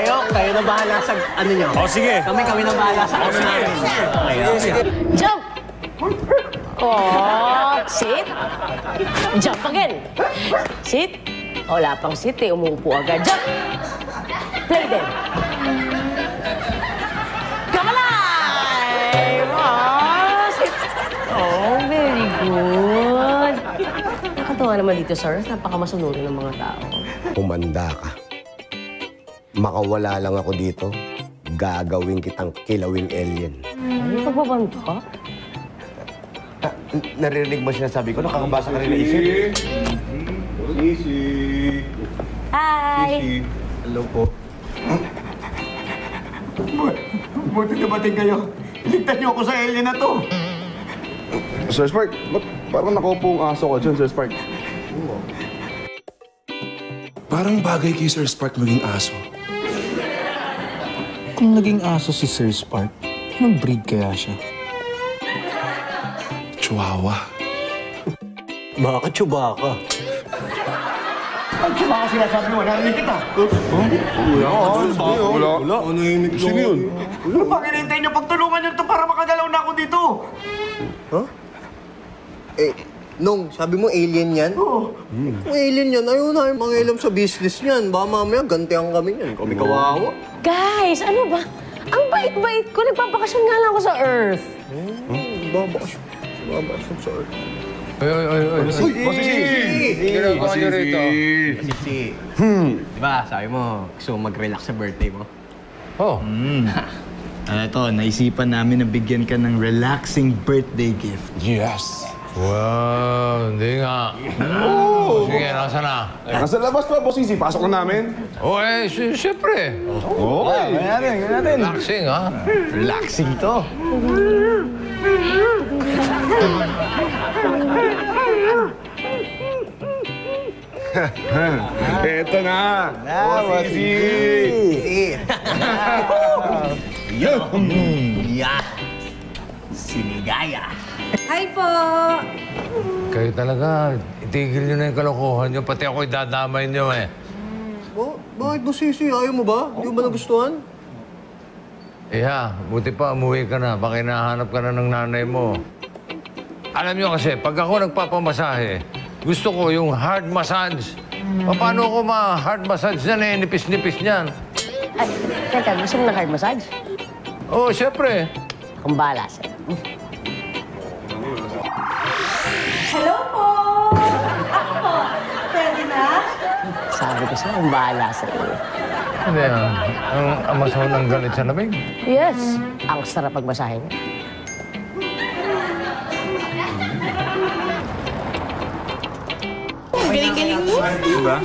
Kayo na bahala sa ano nyo. O, sige. Kami na bahala sa ano namin. Sige. Jump! Oh, sit. Jump again. Sit. Wala pang sit eh. Umuupo agad. Jump! Play then. Come alive! Oh, sit. Oh, very good. Nakatawa naman dito, sir. Napakamasunuri ng mga tao. Umanda ka. Makawala lang ako dito, gagawin kitang kilawing alien. Ay, pagbabanta? Narinig mo sinasabi ko? Nakakabasa ka rin na isip? Sisi! Hi! Hello po. Buti dumating kayo. Iligtas niyo ako sa alien na to. Sir Spark, ba't parang nakaupo ang aso ka dyan, Sir Spark? Parang bagay kay Sir Spark maging aso. Kung naging aso si Sir Spark, anong breed kaya siya? Chihuahua. Bakit Chewbacca? Ang Chewbacca sinasabi mo, narinig kita. Wala. Ano yung sino yun? Ano ba kinintay niyo? Pagtulungan niyo ito para makagalaw na ako dito. Nung, sabi mo alien yan? Oo. Kung alien yan, ayaw na yung mangialam sa business niyan. Baka mamaya gantihan kami yan. Kami kawawa. Guys, ano ba? Ang bait-bait ko. Nagbabakasyon nga lang ako sa Earth. Babakasyon. Babakasyon sa Earth. Ginagawa niyo rito. Sisi. Diba, sabi mo, gusto mo mag-relax sa birthday mo? Oh. Ito, naisipan namin na bigyan ka ng relaxing birthday gift. Yes. Wow, hindi nga. Sige, nasa na? Nasa labas pa, Boss Sisi. Pasok na namin. Oh, siyempre. Okay. Ganyan natin. Relaxing, ha? Relaxing to. Eto na. Boss Sisi. Yeah. Sinigaya. Hi po! Kayo talaga, itigil nyo na yung kalokohan nyo. Pati ako'y dadamay nyo, eh. Bakit Boss Sisi? Ayaw mo ba? Hindi mo ba nagustuhan? Buti pa umuwi ka na. Baka hinahanap ka na ng nanay mo. Alam nyo kasi, pag ako nagpapamasahe, gusto ko yung hard massage. Paano ko ma-hard massage yan eh? Nipis-nipis niyan. Ay, teka, gusto mo ng hard massage? Oo, syempre. Akong bahala sa'yo. Hello po! Ako! Pwede na? Sabi ko sa'yo, akong bahala sa'yo. Hindi ang amasaw ng galit sa lamig. Yes, ang sarap pagmasahe niya. Galing-galing mo. Diba? Sige ba?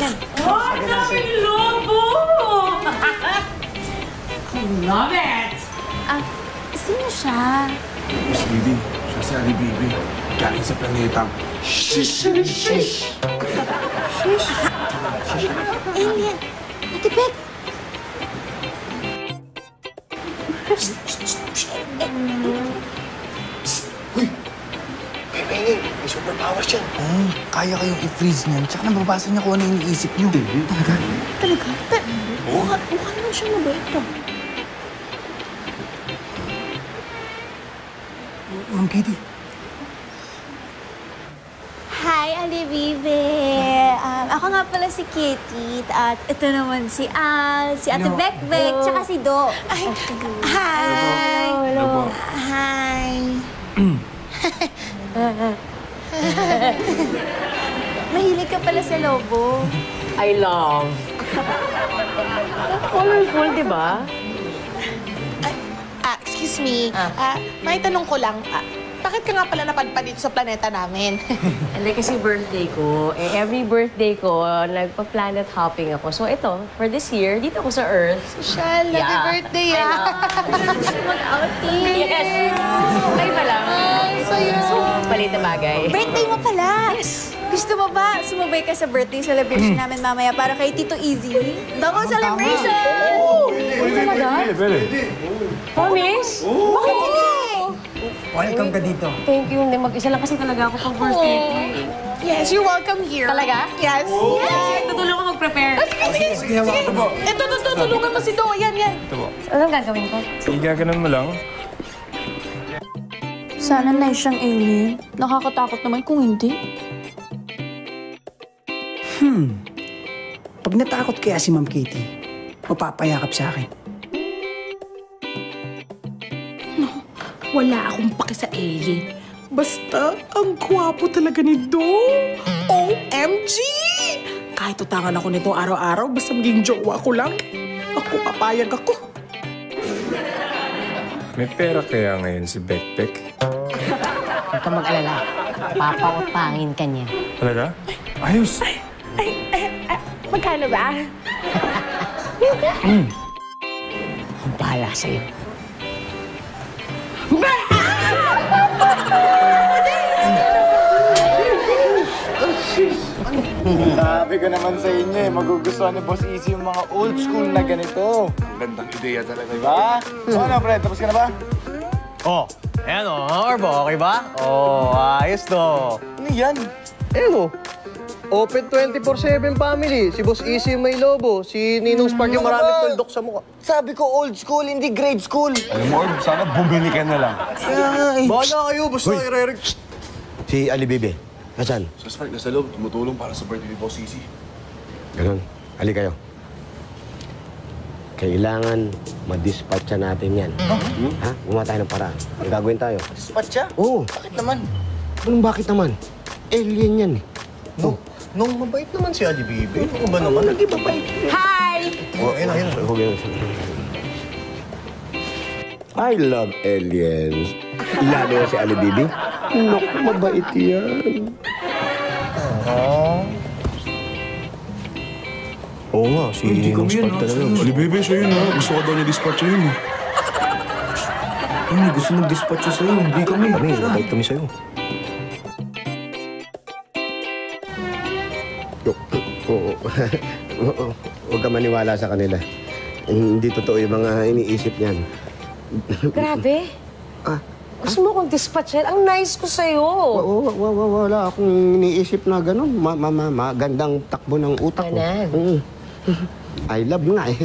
Yan. Oh, daming lobo! Love it! Sino siya? Miss Bibi, siya si Ali Bibi. Galing sa planetang. Shish! Alien! Natipid! May superpowers yan. Kaya kayong i-freeze niyan, tsaka nababasa niya kung ano yung iniisip niyo. Talaga? Talaga? Mukha naman siya mabait ka. Ma'am Kitty. Hi, Ali Bibi! Ako nga pala si Kitty. At ito naman si Al, si Ate Bekbek, tsaka si Do. Ay, hi! Hello. Hi! Mahilig ka pala sa lobo. I love. Colorful, di ba? Excuse me. May tanong ko lang. Bakit ka nga pala napadpad dito sa planeta namin? Hindi kasi birthday ko. Every birthday ko, nagpa-planet hopping ako. So ito, for this year, dito ako sa Earth. Shal, happy birthday, Gusto mag-outing. Yes! Ay pa lang. So, palit na bagay. Birthday mo pala! Yes! Gusto mo ba sumabay ka sa birthday celebration namin mamaya para kay Tito Easy? Double celebration! Pwede. Promise? Bakit hindi? Welcome ka dito. Thank you. Hindi, mag-isa lang kasi talaga ako pag birthday ko. Yes, you're welcome here. Talaga? Yes. Yes! Tutulong ko mag-prepare. Sige. Ito, tulungan mo si Do. Yan. Anong gagawin ko? Igaganon mo lang. Sana na siyang alien. Nakakatakot naman kung hindi. Pag natakot kaya si Ma'am Katie, mapapayakap sa akin. Wala akong pake sa alien. Basta, ang gwapo talaga ni Do. OMG! Kahit utangan ako nito araw-araw, basta maging jowa ko lang. Ako, papayag ako. May pera kaya ngayon si Bekbek? Huwag ka mag-alala. Papautangin ka niya. Talaga? Ayos! Magkano ba? Ang bahala sa'yo. Sabi ko naman sa inyo magugustuhan ni Boss Easy yung mga old school na ganito. Ang gandang ideya talaga. Diba? So ano, Fred? Tapos ka na ba? Oh, ayan Orbo, okay ba? Oh, ayos to. Ano yan? Ayun o. Open 24/7 family. Si Boss Easy yung may lobo. Si Ninong Spark yung maraming tuldok sa mukha. Sabi ko old school, hindi grade school. Alam mo, Orb, sana bumili ka na lang. Bahala kayo, basta i-re-reg. Si Ali Bibi, nasaan? Sir Spark, nasa loob. Tumutulong para sa birthday ni Boss Easy. Ganun. Ali kayo. Kailangan ma-dispatcha natin yan. Ha? Gumawa tayo ng paraan. Ang gagawin tayo. Dispatcha? Oo. Bakit naman? Anong bakit naman? Alien yan eh. Nung mabait naman si Ali Bibi. Ano ba naman? Hindi mabait. Hi! Oh, ayun. I love aliens. Lalo si Ali Bibi. Naku, mabait yan. Oo nga, si Ninong Spark talaga. Ali Bebe, siya yun ha. Gusto ko daw niya dispatch yun eh. Kami gusto mag-dispatch sa'yo, hindi kami. Kami, mabait kami sa'yo. Huwag ka maniwala sa kanila. Hindi totoo yung mga iniisip niyan. Grabe. Gusto mo kong dispatch yan? Ang nice ko sa'yo. Wala akong iniisip na gano'n. Magandang takbo ng utak ko. I love nga eh.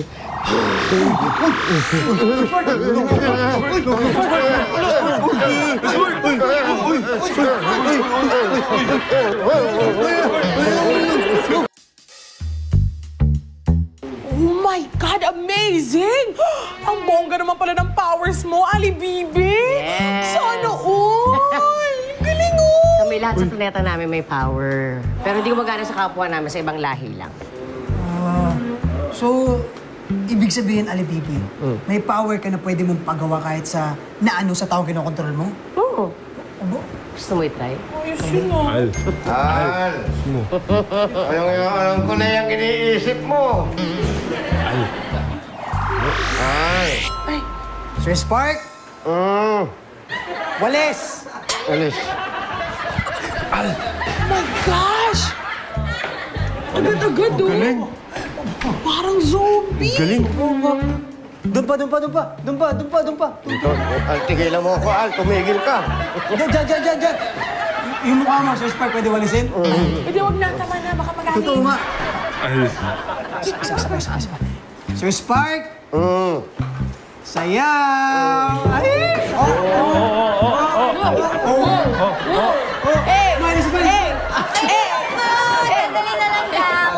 Oh my God, amazing! Ang bongga naman pala ng powers mo, Ali Bibi! Yes! Sana all! Galing oh! Kami lahat sa planeta namin may power. Pero hindi gumagana sa kapwa namin, sa ibang lahi lang. So, ibig sabihin, Ali Bibi, may power ka na pwede mong pagawa kahit sa naano sa taong kinokontrol mo? Oo. Gusto mo i-try? Ayos yun oh. Al! Alam ko na yung iniisip mo. Sir Spark? Walis! Alis. Oh my gosh! Agad-agad oh! Parang zombie! Galing. Dumpa! Al, tigilan mo ako, Al. Tumigil ka. Diyan! Yung mukha mo, Sir Spark, pwede walisin? Pwede huwag na, tama na, baka magaling. Totoo nga. Sir Spark? Sayaw! Ay! Dali na lang daw.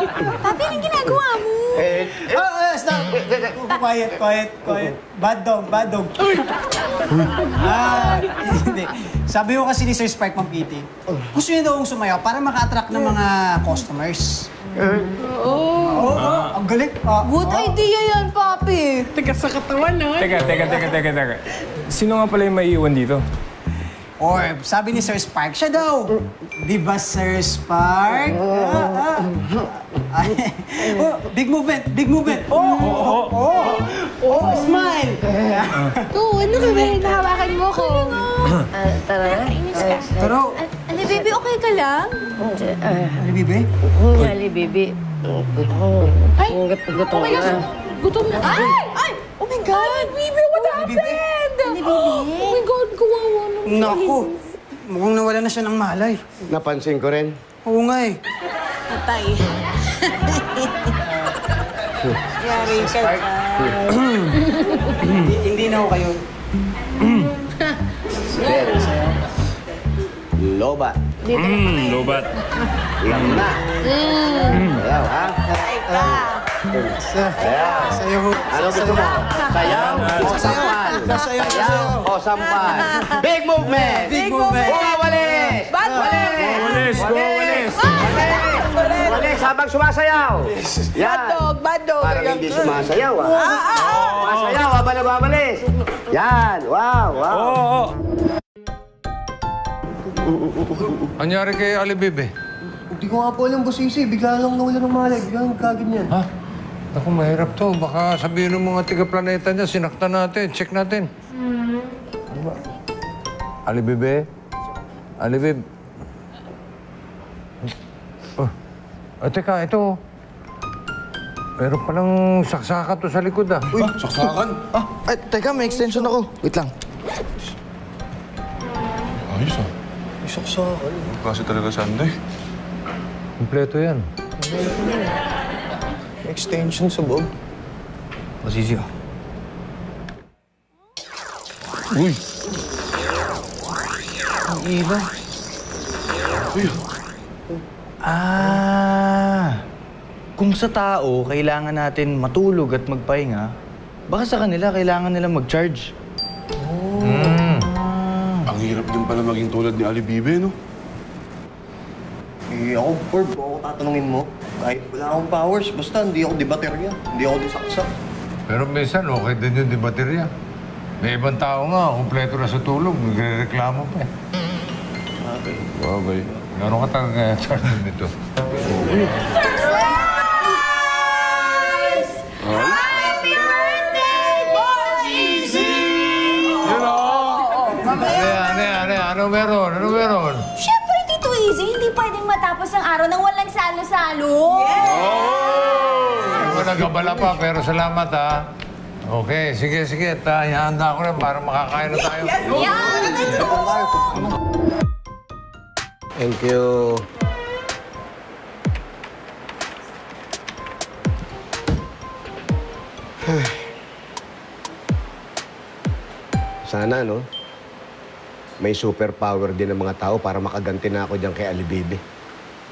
Papi, anong ginagawa mo? Stop! Quiet. Bad dog. Hindi. Sabi ko kasi ni Sir Spark, Ma'am Kitty, gusto niya daw sumayaw para maka-attract ng mga customers. Ang galing. Good idea yan, Papi. Teka sa katawan ha? Teka. Sino nga pala yung maiiwan dito? Or, sabi ni Sir Spark, siya daw. Di ba, Sir Spark? Big movement. Smile. Oo, ano ka ba? Nahawakan mo ko. Tara. Taro. Ano, baby, okay ka lang? Ano, Bibi? Ali, Bibi. Ay! Gutom na. Gutom na. Ay! Oh my God! Bibi, what happened? Oh my God, kawawa naman. Naku. Mukhang nawala na siya ng malay. Napansin ko rin. Oo nga eh. Patay. Yari ka Hindi na ako kayo. Lobat. Lobat. Lang na. Ayaw, ha? Sayo ho. Ano gusto mo? Sayaw o sampal? Sayaw o sampal? Big movement! Big movement! Walis! Bad Walis! Go, Walis! Walis habang sumasayaw! Yan! Bad dog. Parang hindi sumasayaw, ah. Sumasayaw habang nagwawalis! Yan! Wow! Oo! Anyari kay Ali Bibi? Hindi ko nga po alam, Boss Isi. Bigla lang nawala ng malay. Bigla lang kaganyan. Ha? Naku, mahirap to. Baka sabihin ng mga tiga-planeta niya, sinaktan natin. Check natin. Ano ba? Ali Bibi? Ali Bib? Oh. Teka, ito. Meron palang saksakan to sa likod, ah. Uy, saksakan? Teka, may extension ako. Wait lang. Ayos ah. May saksakan. Kasi talaga Sunday. Kompleto yan. Extension sa bog. Masisyo. Uy! Ang ilaw. Uy! Kung sa tao, kailangan natin matulog at magpahinga, baka sa kanila, kailangan nila mag-charge. Ang hirap din pala maging tulad ni Ali Bibe, no? Ako, Ferb, ako tatanungin mo. Kahit wala akong powers, basta hindi ako debaterya. Hindi ako disaksak. Pero minsan, okay din yung di baterya. May ibang tao nga, kompleto na sa tulog, nagre-reklamo pa eh. Okay. Bagay. Meron ka talaga charge nito. Happy birthday, Boss Easy! Ano meron? Ano meron? Siyempre, Tito Easy, hindi pwedeng matapos ang araw nang walang salo-salo. Hindi ko nagabala pa, pero salamat ha. Okay, sige. Ihanda ko rin para makakain na tayo. Yan! Let's go! Thank you. Sana, no? May superpower din ng mga tao para makaganti na ako dyan kay Ali Bibi.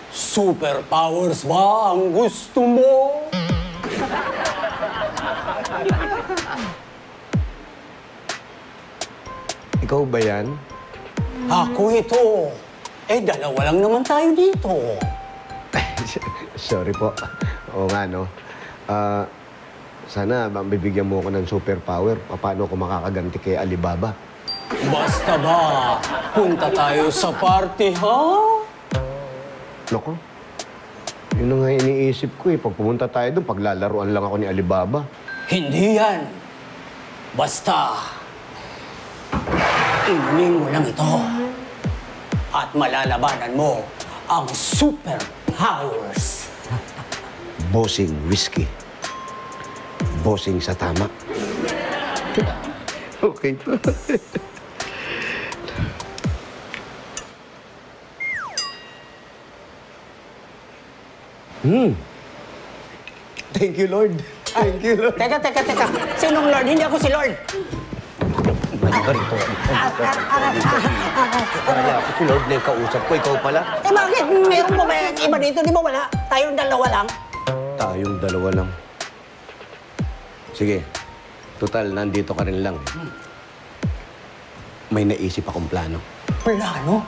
Superpowers ba ang gusto mo? Ikaw ba yan? Ako ito. Dalawa lang naman tayo dito. Sorry po. Oo nga, no? Sana bibigyan mo ako ng superpower. Paano ako makakaganti kay Alibaba? Basta ba, punta tayo sa party, ha? Loko. Yun na nga iniisip ko eh. Pag pumunta tayo doon, paglalaruan lang ako ni Alibaba. Hindi yan. Basta, inumin mo lang ito. At malalabanan mo ang superpowers. Bossing whiskey. Bossing sa tama. Okay po. Thank you, Lord. Thank you, Lord. Teka. Sinong Lord? Hindi ako si Lord. Balik ka rito. Kaya ako si Lord na yung kausap ko. Ikaw pala. Bakit? Meron pa ba iba dito? Di ba wala? Tayong dalawa lang. Tayong dalawa lang. Sige. Total, nandito ka rin lang. May naisip akong plano. Plano?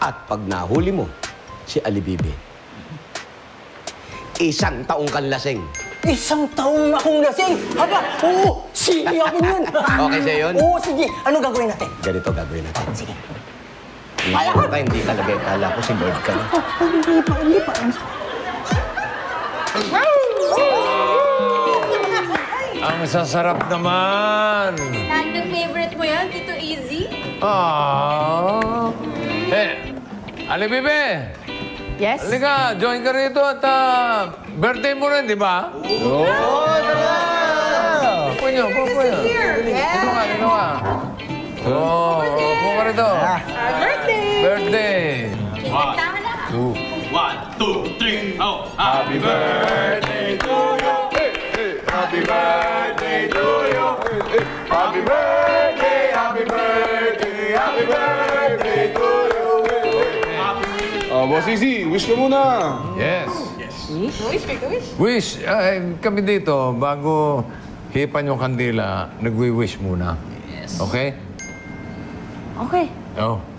At pag nahuli mo, si Ali Bibi, 1 taong kang lasing. 1 taong akong lasing? Haba, oo, sige ako yun. Okay sa'yo yun? Oo, sige. Anong gagawin natin? Ganito gagawin natin. Sige. Hindi talaga. Kala ko si Lord ka na. Hindi pa. Ang sasarap naman! Random favorite mo yan, Tito Easy? Ali Bibi! Yes? Halika, join ka rito at birthday mo rin, di ba? Oo! Pupo nyo. Dito ka. Oo, pupo ka rito. Birthday! Birthday! Kinagtahan na. 2, 1, 2, 3, oh! Happy birthday to you! Happy birthday to you! Happy birthday, happy birthday, happy birthday to you! Boss Easy, wish ka muna! Yes. Wish, make a wish. Wish, kami dito, bago hipan yung kandila, nagwi-wish muna. Yes. Okay? Okay. Oh.